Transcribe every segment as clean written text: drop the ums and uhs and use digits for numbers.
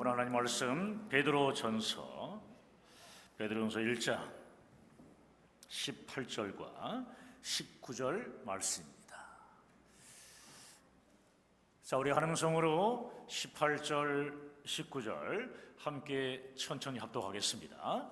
오늘 하나님 말씀 베드로전서 1장 18절과 19절 말씀입니다. 자, 우리 한 음성으로 18절, 19절 함께 천천히 합독하겠습니다.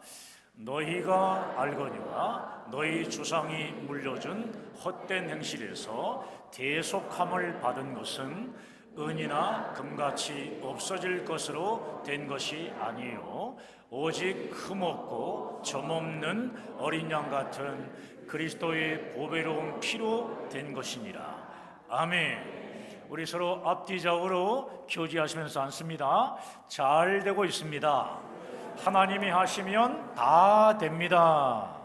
너희가 알거니와 너희 조상이 물려준 헛된 행실에서 대속함을 받은 것은 은이나 금같이 없어질 것으로 된 것이 아니요 오직 흠없고 점없는 어린 양 같은 그리스도의 보배로운 피로 된 것이니라. 아멘. 우리 서로 앞뒤좌우로 교제하시면서 앉습니다. 잘 되고 있습니다. 하나님이 하시면 다 됩니다.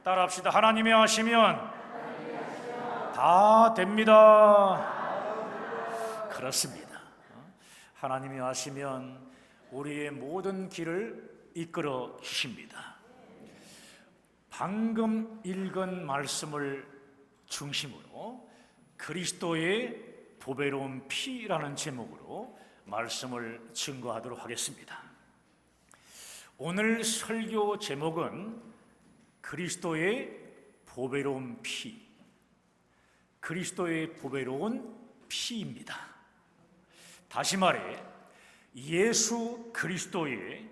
따라합시다. 하나님이 하시면 다 됩니다. 그렇습니다. 하나님이 하시면 우리의 모든 길을 이끌어 주십니다. 방금 읽은 말씀을 중심으로 그리스도의 보배로운 피라는 제목으로 말씀을 증거하도록 하겠습니다. 오늘 설교 제목은 그리스도의 보배로운 피, 그리스도의 보배로운 피입니다. 다시 말해 예수 그리스도의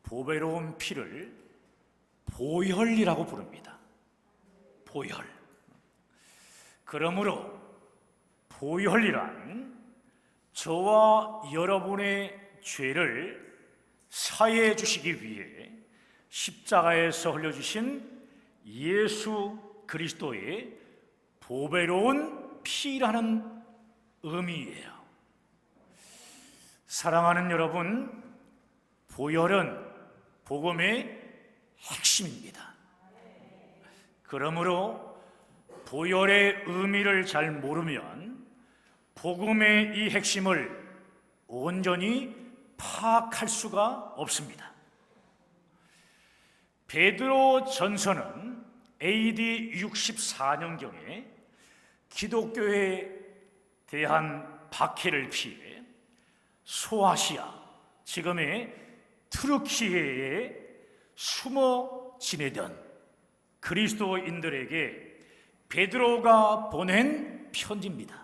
보배로운 피를 보혈이라고 부릅니다. 보혈. 그러므로 보혈이란 저와 여러분의 죄를 사해해 주시기 위해 십자가에서 흘려주신 예수 그리스도의 보배로운 피라는 의미예요. 사랑하는 여러분, 보혈은 복음의 핵심입니다. 그러므로 보혈의 의미를 잘 모르면 복음의 이 핵심을 온전히 파악할 수가 없습니다. 베드로전서는 AD 64년경에 기독교에 대한 박해를 피해 소아시아, 지금의 트르키예에 숨어 지내던 그리스도인들에게 베드로가 보낸 편지입니다.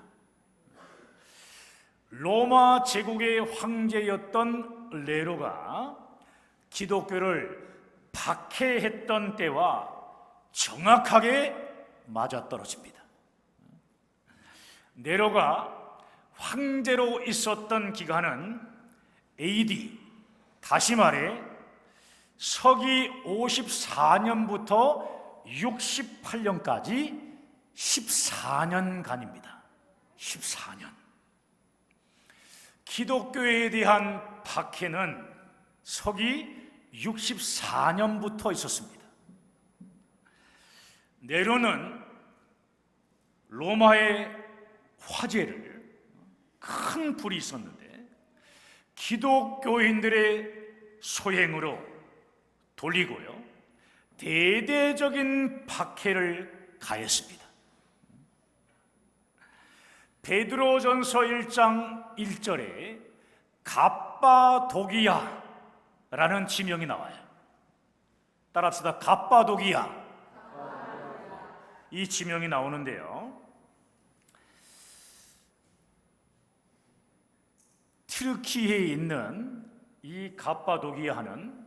로마 제국의 황제였던 네로가 기독교를 박해했던 때와 정확하게 맞아떨어집니다. 네로가 황제로 있었던 기간은 AD, 다시 말해 서기 54년부터 68년까지 14년간입니다. 14년. 기독교에 대한 박해는 서기 64년부터 있었습니다. 네로는 로마의 화제를 큰 불이 있었는데 기독교인들의 소행으로 돌리고요, 대대적인 박해를 가했습니다. 베드로전서 1장 1절에 갑바도기야라는 지명이 나와요. 따라합시다. 갑바도기야. 이 지명이 나오는데요, 튀르키예에 있는 이 갑바도기야는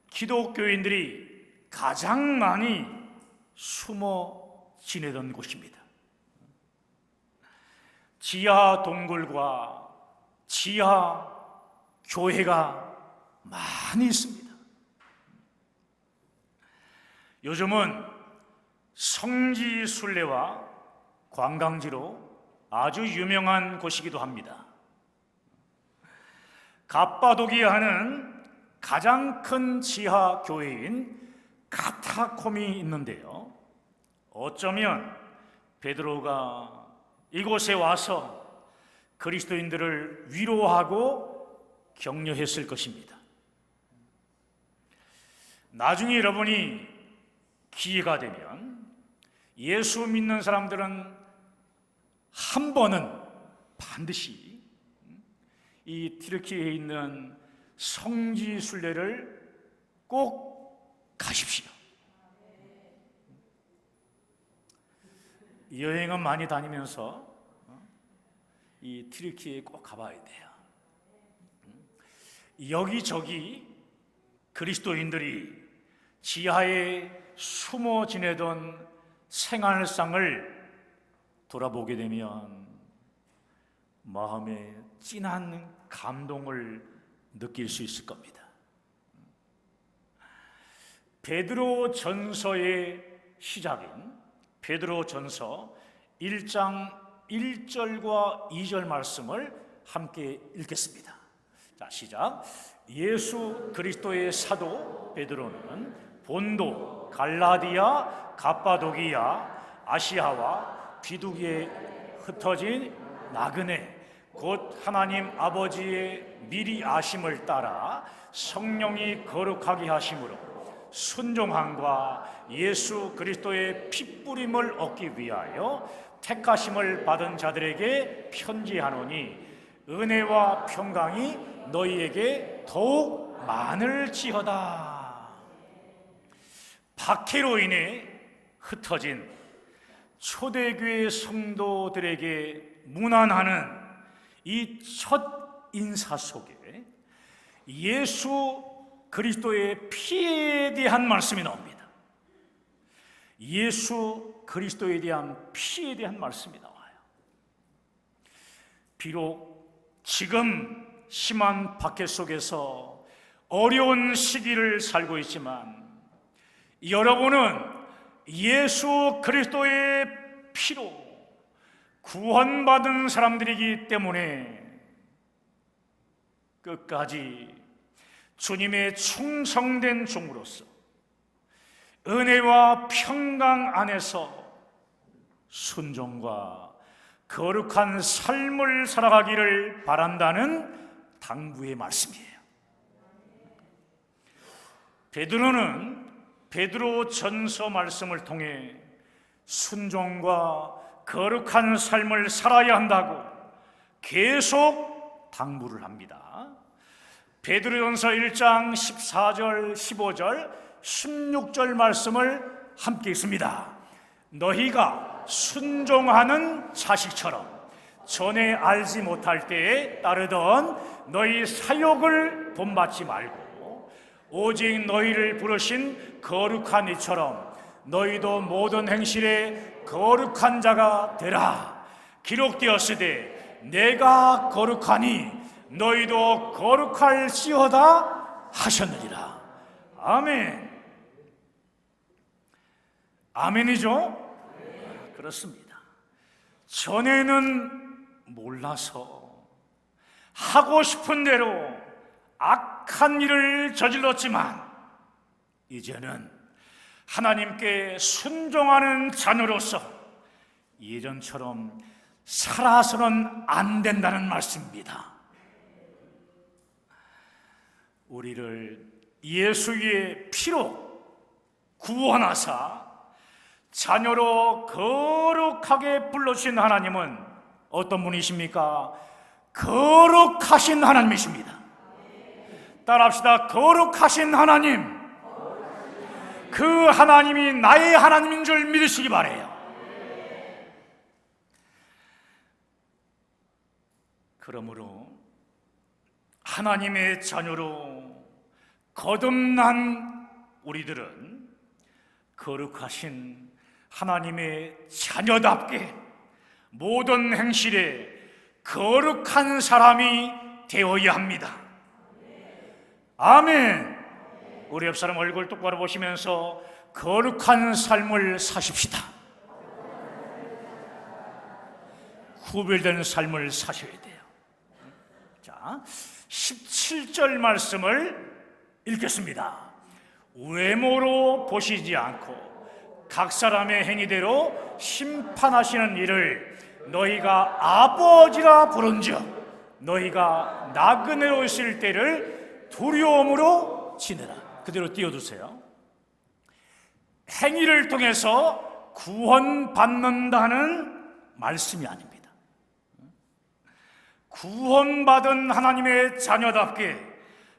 기독교인들이 가장 많이 숨어 지내던 곳입니다. 지하 동굴과 지하 교회가 많이 있습니다. 요즘은 성지 순례와 관광지로 아주 유명한 곳이기도 합니다. 갑바도기야는 가장 큰 지하 교회인 카타콤이 있는데요, 어쩌면 베드로가 이곳에 와서 그리스도인들을 위로하고 격려했을 것입니다. 나중에 여러분이 기회가 되면 예수 믿는 사람들은 한 번은 반드시 이 튀르키예에 있는 성지 순례를 꼭 가십시오. 여행은 많이 다니면서 이 튀르키예에 꼭 가봐야 돼요. 여기저기 그리스도인들이 지하에 숨어 지내던 생활상을 돌아보게 되면 마음에 진한 감동을 느낄 수 있을 겁니다. 베드로 전서의 시작인 베드로 전서 1장 1절과 2절 말씀을 함께 읽겠습니다. 자, 시작. 예수 그리스도의 사도 베드로는 본도, 갈라디아, 갑바도기아, 아시아와 비두기에 흩어진 나그네 곧 하나님 아버지의 미리 아심을 따라 성령이 거룩하게 하심으로 순종함과 예수 그리스도의 핏부림을 얻기 위하여 택하심을 받은 자들에게 편지하노니 은혜와 평강이 너희에게 더욱 많을지어다. 박해로 인해 흩어진 초대교회 성도들에게 문안하는 이 첫 인사 속에 예수 그리스도의 피에 대한 말씀이 나옵니다. 예수 그리스도에 대한 피에 대한 말씀이 나와요. 비록 지금 심한 박해 속에서 어려운 시기를 살고 있지만 여러분은 예수 그리스도의 피로 구원받은 사람들이기 때문에 끝까지 주님의 충성된 종으로서 은혜와 평강 안에서 순종과 거룩한 삶을 살아가기를 바란다는 당부의 말씀이에요. 베드로는 베드로 전서 말씀을 통해 순종과 거룩한 삶을 살아야 한다고 계속 당부를 합니다. 베드로전서 1장 14절, 15절, 16절 말씀을 함께 읽습니다. 너희가 순종하는 자식처럼 전에 알지 못할 때에 따르던 너희 사욕을 본받지 말고 오직 너희를 부르신 거룩한 이처럼 너희도 모든 행실에 거룩한 자가 되라. 기록되었으되 내가 거룩하니 너희도 거룩할지어다 하셨느니라. 아멘. 아멘이죠? 그렇습니다. 전에는 몰라서 하고 싶은 대로 악한 일을 저질렀지만 이제는 하나님께 순종하는 자녀로서 예전처럼 살아서는 안 된다는 말씀입니다. 우리를 예수의 피로 구원하사 자녀로 거룩하게 불러주신 하나님은 어떤 분이십니까? 거룩하신 하나님이십니다. 따라합시다. 거룩하신 하나님. 그 하나님이 나의 하나님인 줄 믿으시기 바라요. 그러므로 하나님의 자녀로 거듭난 우리들은 거룩하신 하나님의 자녀답게 모든 행실에 거룩한 사람이 되어야 합니다. 아멘. 우리 옆 사람 얼굴 똑바로 보시면서 거룩한 삶을 사십시다. 구별된 삶을 사셔야 돼요. 자, 17절 말씀을 읽겠습니다. 외모로 보시지 않고 각 사람의 행위대로 심판하시는 이를 너희가 아버지라 부른즉 너희가 나그네로 있을 때를 두려움으로 지내라. 그대로 띄워두세요. 행위를 통해서 구원받는다는 말씀이 아닙니다. 구원받은 하나님의 자녀답게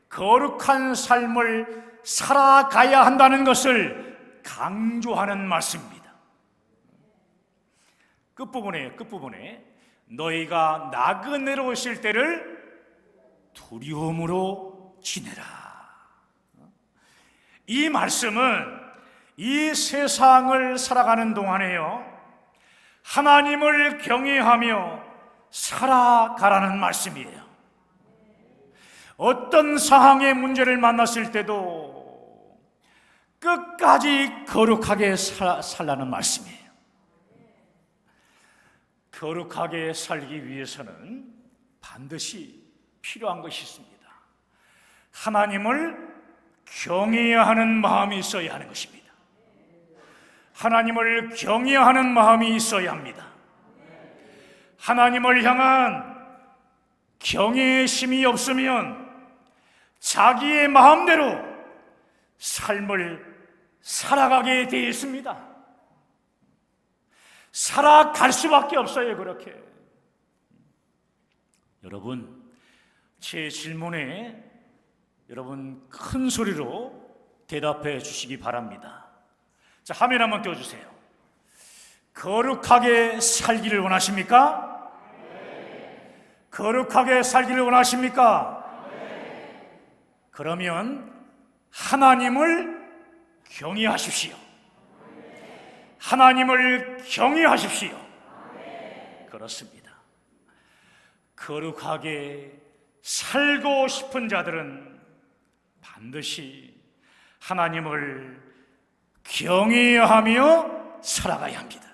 거룩한 삶을 살아가야 한다는 것을 강조하는 말씀입니다. 끝부분에 너희가 나그네로 오실 때를 두려움으로 지내라. 이 말씀은 이 세상을 살아가는 동안에요, 하나님을 경외하며 살아가라는 말씀이에요. 어떤 상황의 문제를 만났을 때도 끝까지 거룩하게 살라는 말씀이에요. 거룩하게 살기 위해서는 반드시 필요한 것이 있습니다. 하나님을 경외해야 하는 마음이 있어야 하는 것입니다. 하나님을 경외하는 마음이 있어야 합니다. 하나님을 향한 경외심이 없으면 자기의 마음대로 삶을 살아가게 되어 있습니다. 살아갈 수밖에 없어요. 그렇게. 여러분, 제 질문에 여러분 큰 소리로 대답해 주시기 바랍니다. 자, 화면 한번 띄워주세요. 거룩하게 살기를 원하십니까? 네. 거룩하게 살기를 원하십니까? 네. 그러면 하나님을 경외하십시오. 네. 하나님을 경외하십시오. 네. 그렇습니다. 거룩하게 살고 싶은 자들은 반드시 하나님을 경외하며 살아가야 합니다.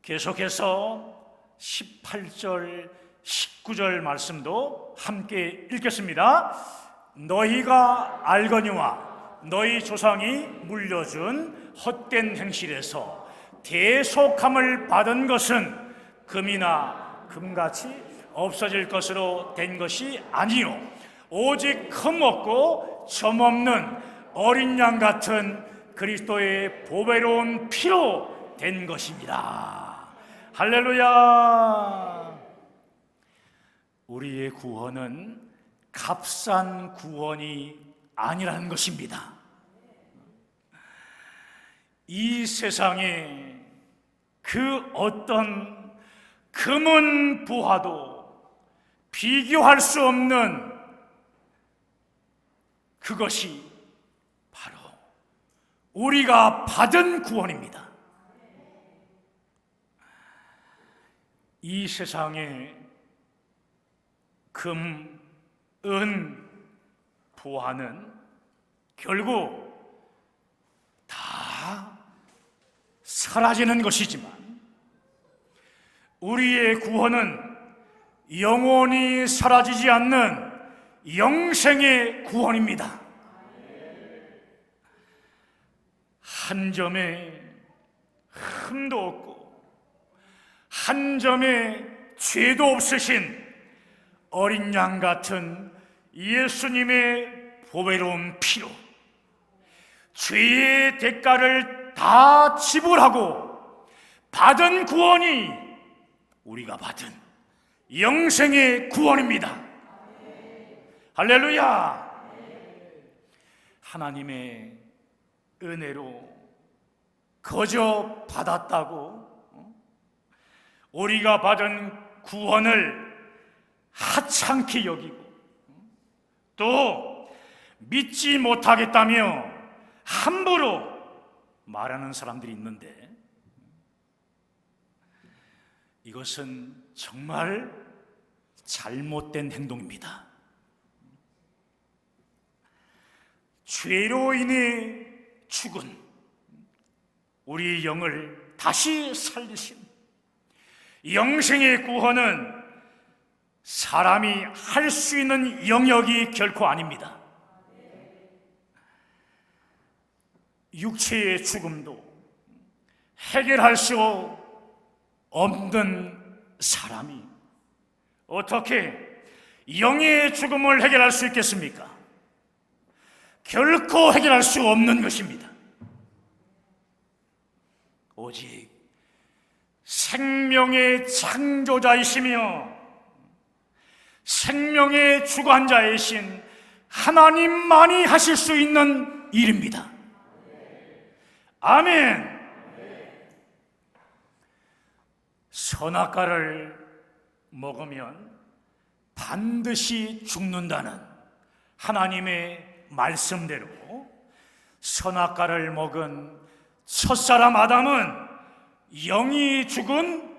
계속해서 18절, 19절 말씀도 함께 읽겠습니다. 너희가 알거니와 너희 조상이 물려준 헛된 행실에서 대속함을 받은 것은 금이나 금같이 없어질 것으로 된 것이 아니요 오직 흠없고 점없는 어린 양 같은 그리스도의 보배로운 피로 된 것입니다. 할렐루야. 우리의 구원은 값싼 구원이 아니라는 것입니다. 이 세상에 그 어떤 금은 부하도 비교할 수 없는 그것이 바로 우리가 받은 구원입니다. 이 세상에 금, 은, 부하는 결국 다 사라지는 것이지만 우리의 구원은 영원히 사라지지 않는 영생의 구원입니다. 한 점의 흠도 없고 한 점의 죄도 없으신 어린 양 같은 예수님의 보배로운 피로 죄의 대가를 다 지불하고 받은 구원이 우리가 받은 영생의 구원입니다. 할렐루야. 하나님의 은혜로 거저 받았다고 우리가 받은 구원을 하찮게 여기고 또 믿지 못하겠다며 함부로 말하는 사람들이 있는데 이것은 정말 잘못된 행동입니다. 죄로 인해 죽은 우리 영을 다시 살리신 영생의 구원은 사람이 할 수 있는 영역이 결코 아닙니다. 육체의 죽음도 해결할 수 없는 사람이 어떻게 영의 죽음을 해결할 수 있겠습니까? 결코 해결할 수 없는 것입니다. 오직 생명의 창조자이시며 생명의 주관자이신 하나님만이 하실 수 있는 일입니다. 아멘. 선악과를 먹으면 반드시 죽는다는 하나님의 말씀대로 선악과를 먹은 첫사람 아담은 영이 죽은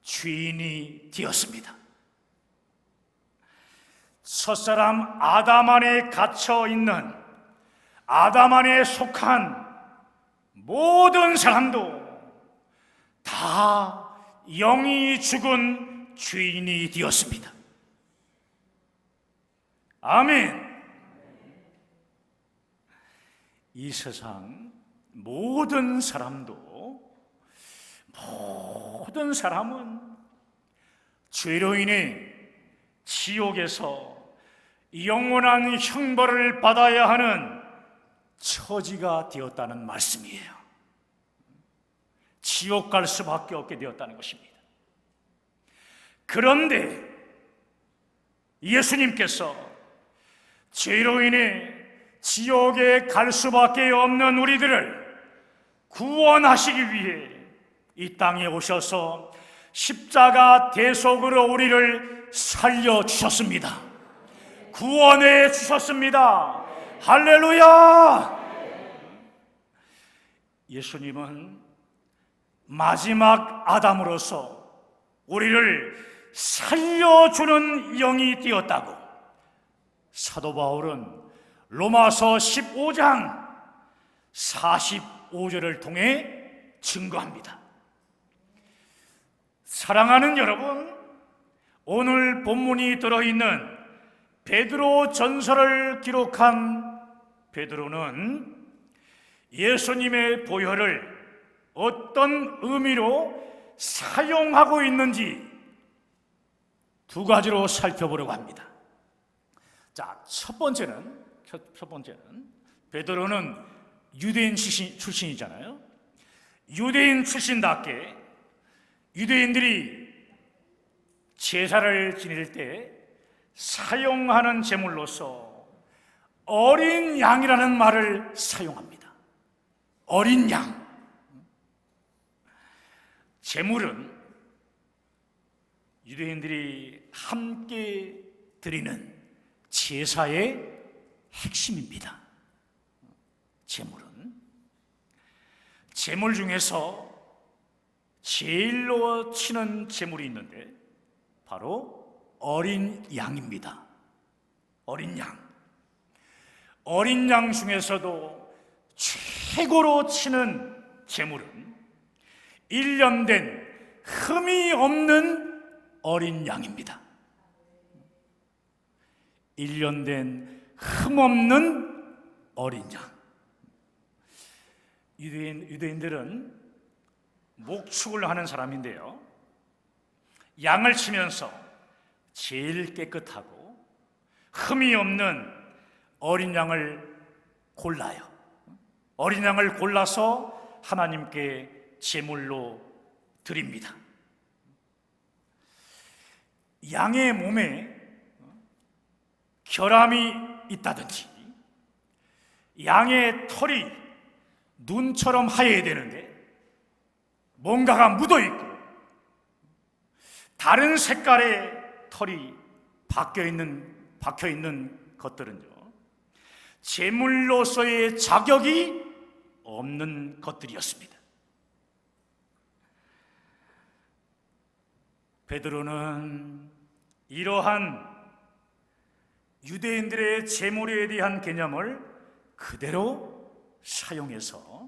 죄인이 되었습니다. 첫사람 아담 안에 갇혀 있는, 아담 안에 속한 모든 사람도 다 영이 죽은 죄인이 되었습니다. 아멘. 이 세상 모든 사람은 죄로 인해 지옥에서 영원한 형벌을 받아야 하는 처지가 되었다는 말씀이에요. 지옥 갈 수밖에 없게 되었다는 것입니다. 그런데 예수님께서 죄로 인해 지옥에 갈 수밖에 없는 우리들을 구원하시기 위해 이 땅에 오셔서 십자가 대속으로 우리를 살려주셨습니다. 구원해 주셨습니다. 할렐루야! 예수님은 마지막 아담으로서 우리를 살려주는 영이 되었다고 사도 바울은 로마서 15장 45절을 통해 증거합니다. 사랑하는 여러분, 오늘 본문이 들어있는 베드로 전서를 기록한 베드로는 예수님의 보혈을 어떤 의미로 사용하고 있는지 두 가지로 살펴보려고 합니다. 자, 첫 번째는 베드로는 유대인 출신이잖아요. 유대인 출신답게 유대인들이 제사를 지낼 때 사용하는 제물로서 어린 양이라는 말을 사용합니다. 어린 양. 제물은 유대인들이 함께 드리는 제사의 핵심입니다. 제물 중에서 제일로 치는 제물이 있는데 바로 어린 양입니다. 어린 양. 어린 양 중에서도 최고로 치는 제물은 1년 된 흠이 없는 어린 양입니다. 1년 된 흠없는 어린 양. 유대인들은 목축을 하는 사람인데요, 양을 치면서 제일 깨끗하고 흠이 없는 어린 양을 골라요. 어린 양을 골라서 하나님께 제물로 드립니다. 양의 몸에 결함이 있다든지 양의 털이 눈처럼 하얘야 되는데 뭔가가 묻어있고 다른 색깔의 털이 박혀있는 것들은요, 제물로서의 자격이 없는 것들이었습니다. 베드로는 이러한 유대인들의 제물에 대한 개념을 그대로 사용해서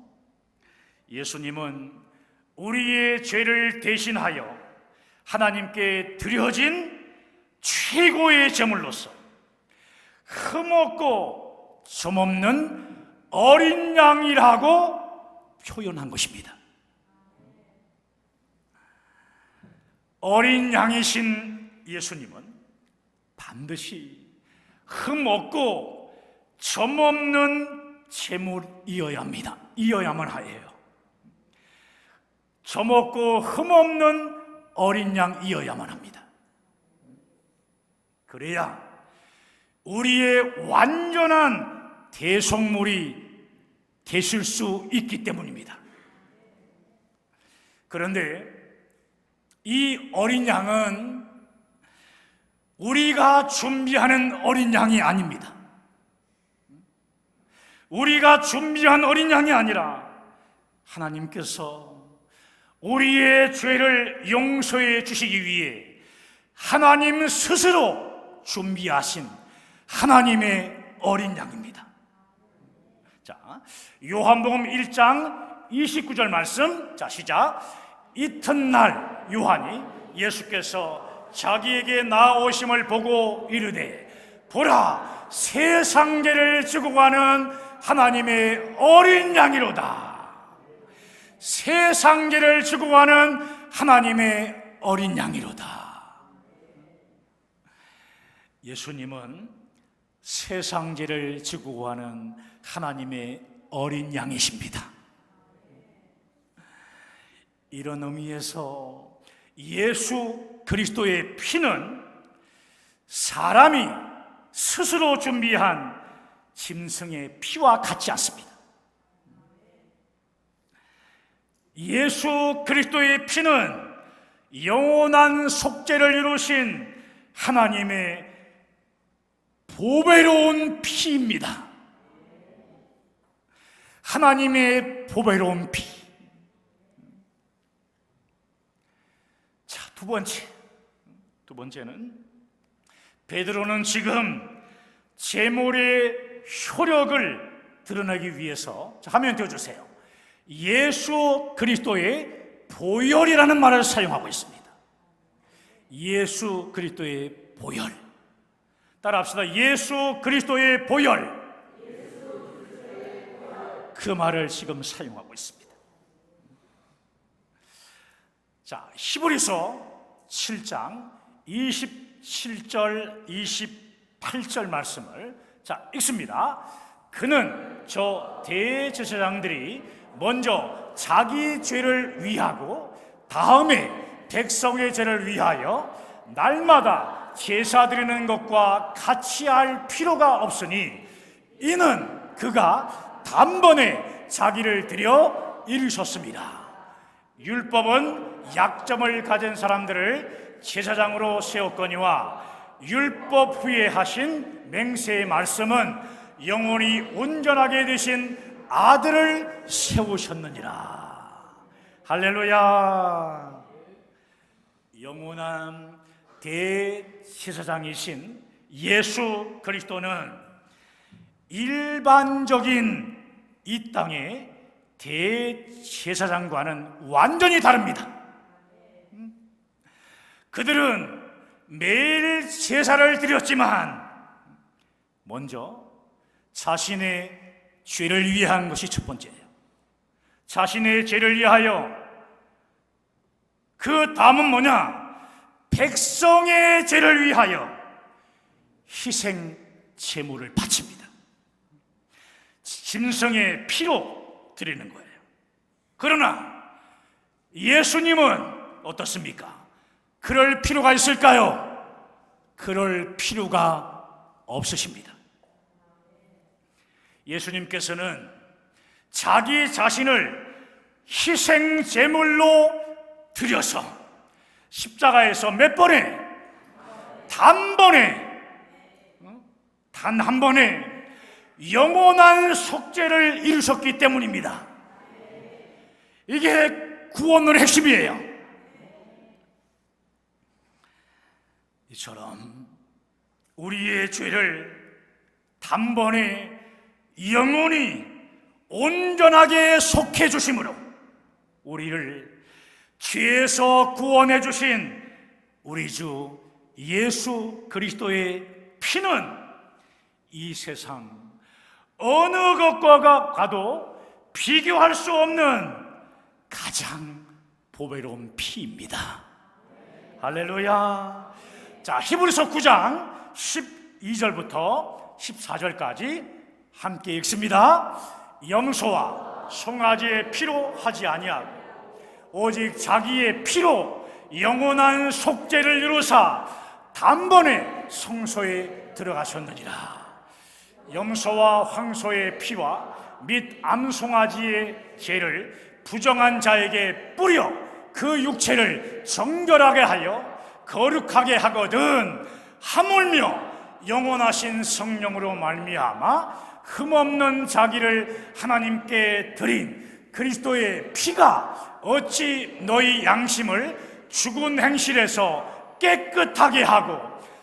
예수님은 우리의 죄를 대신하여 하나님께 드려진 최고의 제물로서 흠없고 점없는 어린 양이라고 표현한 것입니다. 어린 양이신 예수님은 반드시 흠없고 점없는 제물이어야 합니다. 이어야만 해요. 처먹고 흠없는 어린 양이어야만 합니다. 그래야 우리의 완전한 대속물이 되실 수 있기 때문입니다. 그런데 이 어린 양은 우리가 준비하는 어린 양이 아닙니다. 우리가 준비한 어린 양이 아니라 하나님께서 우리의 죄를 용서해 주시기 위해 하나님 스스로 준비하신 하나님의 어린 양입니다. 자, 요한복음 1장 29절 말씀. 자, 시작. 이튿날 요한이 예수께서 자기에게 나오심을 보고 이르되 보라, 세상 죄를 지고 가는 하나님의 어린 양이로다. 세상 죄를 지고 가는 하나님의 어린 양이로다. 예수님은 세상 죄를 지고 가는 하나님의 어린 양이십니다. 이런 의미에서 예수 그리스도의 피는 사람이 스스로 준비한 짐승의 피와 같지 않습니다. 예수 그리스도의 피는 영원한 속죄를 이루신 하나님의 보배로운 피입니다. 하나님의 보배로운 피. 자, 두 번째는 베드로는 지금 제물의 효력을 드러내기 위해서, 자, 화면 띄워주세요. 예수 그리스도의 보혈이라는 말을 사용하고 있습니다. 예수 그리스도의 보혈. 따라합시다. 예수 그리스도의 보혈. 그 말을 지금 사용하고 있습니다. 자, 히브리서 7장 27절 28절 말씀을 자 읽습니다. 그는 저 대제사장들이 먼저 자기 죄를 위하고 다음에 백성의 죄를 위하여 날마다 제사 드리는 것과 같이 할 필요가 없으니 이는 그가 단번에 자기를 드려 이루셨습니다. 율법은 약점을 가진 사람들을 제사장으로 세웠거니와 율법 후에 하신 맹세의 말씀은 영원히 온전하게 되신 아들을 세우셨느니라. 할렐루야. 영원한 대제사장이신 예수 그리스도는 일반적인 이 땅의 대제사장과는 완전히 다릅니다. 그들은 매일 제사를 드렸지만 먼저 자신의 죄를 위한 것이 첫 번째예요. 자신의 죄를 위하여, 그 다음은 뭐냐? 백성의 죄를 위하여 희생 제물을 바칩니다. 짐승의 피로 드리는 거예요. 그러나 예수님은 어떻습니까? 그럴 필요가 있을까요? 그럴 필요가 없으십니다. 예수님께서는 자기 자신을 희생 제물로 드려서 십자가에서 몇 번에? 단번에, 단 한 번에 영원한 속죄를 이루셨기 때문입니다. 이게 구원의 핵심이에요. 이처럼 우리의 죄를 단번에 영원히 온전하게 속해 주심으로 우리를 죄에서 구원해 주신 우리 주 예수 그리스도의 피는 이 세상 어느 것과 가도 비교할 수 없는 가장 보배로운 피입니다. 할렐루야. 자, 히브리서 9장 12절부터 14절까지 함께 읽습니다. 염소와 송아지의 피로 하지 아니하고 오직 자기의 피로 영원한 속죄를 이루사 단번에 성소에 들어가셨느니라. 염소와 황소의 피와 및 암송아지의 죄를 부정한 자에게 뿌려 그 육체를 정결하게 하여 거룩하게 하거든 하물며 영원하신 성령으로 말미암아 흠없는 자기를 하나님께 드린 그리스도의 피가 어찌 너희 양심을 죽은 행실에서 깨끗하게 하고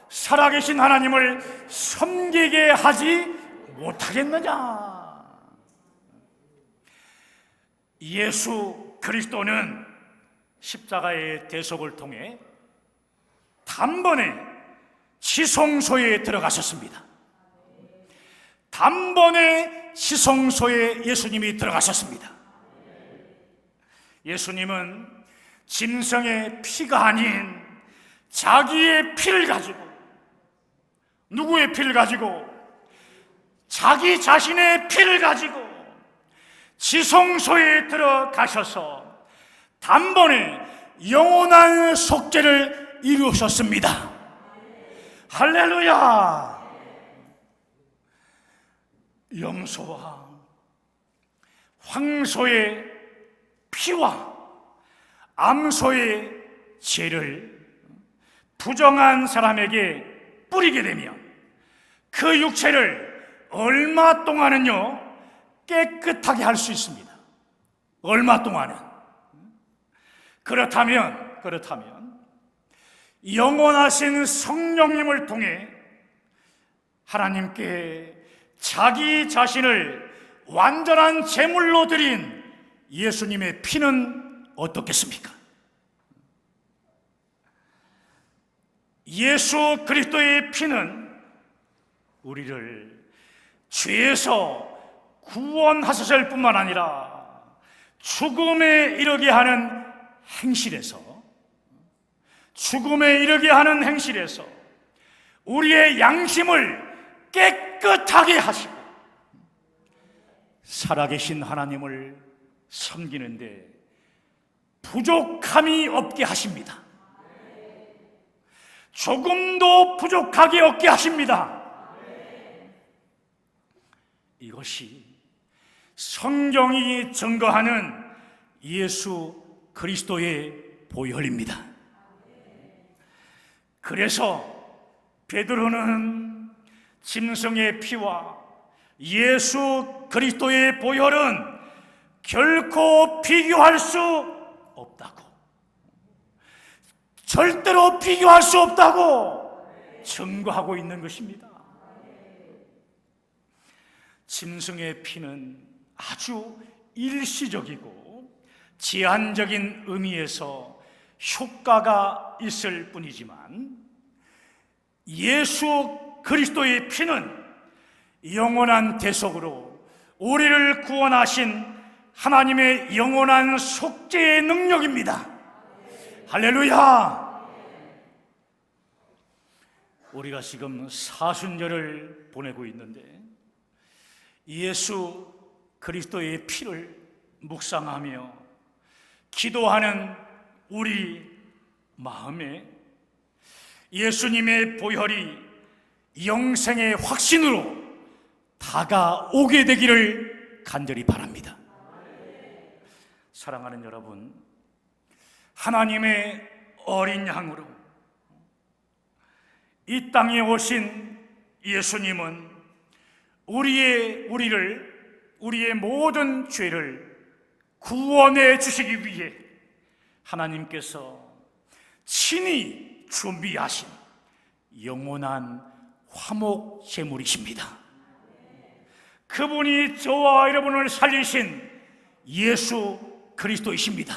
살아계신 하나님을 섬기게 하지 못하겠느냐. 예수 그리스도는 십자가의 대속을 통해 단번에 지성소에 들어가셨습니다. 단번에 지성소에 예수님이 들어가셨습니다. 예수님은 짐승의 피가 아닌 자기의 피를 가지고, 누구의 피를 가지고? 자기 자신의 피를 가지고 지성소에 들어가셔서 단번에 영원한 속죄를 이루셨습니다. 할렐루야. 염소와 황소의 피와 암소의 죄를 부정한 사람에게 뿌리게 되면 그 육체를 얼마 동안은요 깨끗하게 할 수 있습니다. 얼마 동안은. 그렇다면 영원하신 성령님을 통해 하나님께 자기 자신을 완전한 제물로 드린 예수님의 피는 어떻겠습니까? 예수 그리스도의 피는 우리를 죄에서 구원하셨을 뿐만 아니라 죽음에 이르게 하는 행실에서 우리의 양심을 깨끗하게 하시고 살아계신 하나님을 섬기는데 부족함이 없게 하십니다. 조금도 부족하게 없게 하십니다. 이것이 성경이 증거하는 예수 그리스도의 보혈입니다. 그래서 베드로는 짐승의 피와 예수 그리스도의 보혈은 결코 비교할 수 없다고, 절대로 비교할 수 없다고 증거하고 있는 것입니다. 짐승의 피는 아주 일시적이고 제한적인 의미에서 효과가 있을 뿐이지만 예수 그리스도의 피는 영원한 대속으로 우리를 구원하신 하나님의 영원한 속죄의 능력입니다. 할렐루야. 우리가 지금 사순절을 보내고 있는데 예수 그리스도의 피를 묵상하며 기도하는 우리 마음에 예수님의 보혈이 영생의 확신으로 다가오게 되기를 간절히 바랍니다. 사랑하는 여러분, 하나님의 어린 양으로 이 땅에 오신 예수님은 우리의 모든 죄를 구원해 주시기 위해 하나님께서 친히 준비하신 영원한 화목 제물이십니다. 그분이 저와 여러분을 살리신 예수 그리스도이십니다.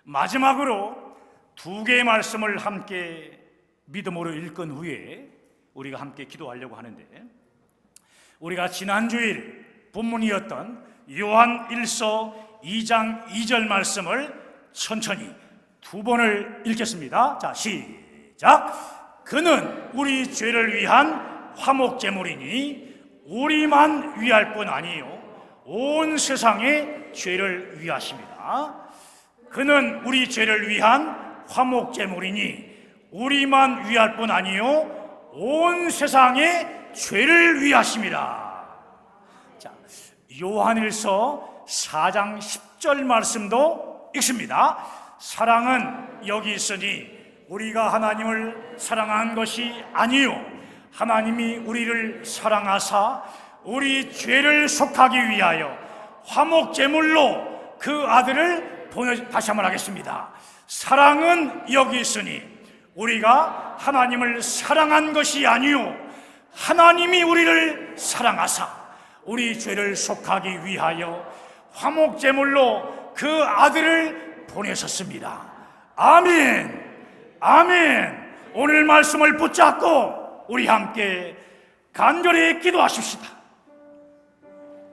마지막으로 두 개의 말씀을 함께 믿음으로 읽은 후에 우리가 함께 기도하려고 하는데, 우리가 지난주일 본문이었던 요한 1서 2장 2절 말씀을 천천히 두 번을 읽겠습니다. 자, 시작. 그는 우리 죄를 위한 화목제물이니 우리만 위할 뿐 아니요 온 세상에 죄를 위하십니다. 그는 우리 죄를 위한 화목제물이니 우리만 위할 뿐 아니요 온 세상의 죄를 위하심이라. 자, 요한일서 4장 10절 말씀도 읽습니다. 사랑은 여기 있으니 우리가 하나님을 사랑한 것이 아니요 하나님이 우리를 사랑하사 우리 죄를 속하기 위하여 화목제물로 그 아들을 다시 한번 하겠습니다. 사랑은 여기 있으니 우리가 하나님을 사랑한 것이 아니요 하나님이 우리를 사랑하사 우리 죄를 속하기 위하여 화목제물로 그 아들을 보내셨습니다. 아멘. 아멘. 오늘 말씀을 붙잡고 우리 함께 간절히 기도하십시다.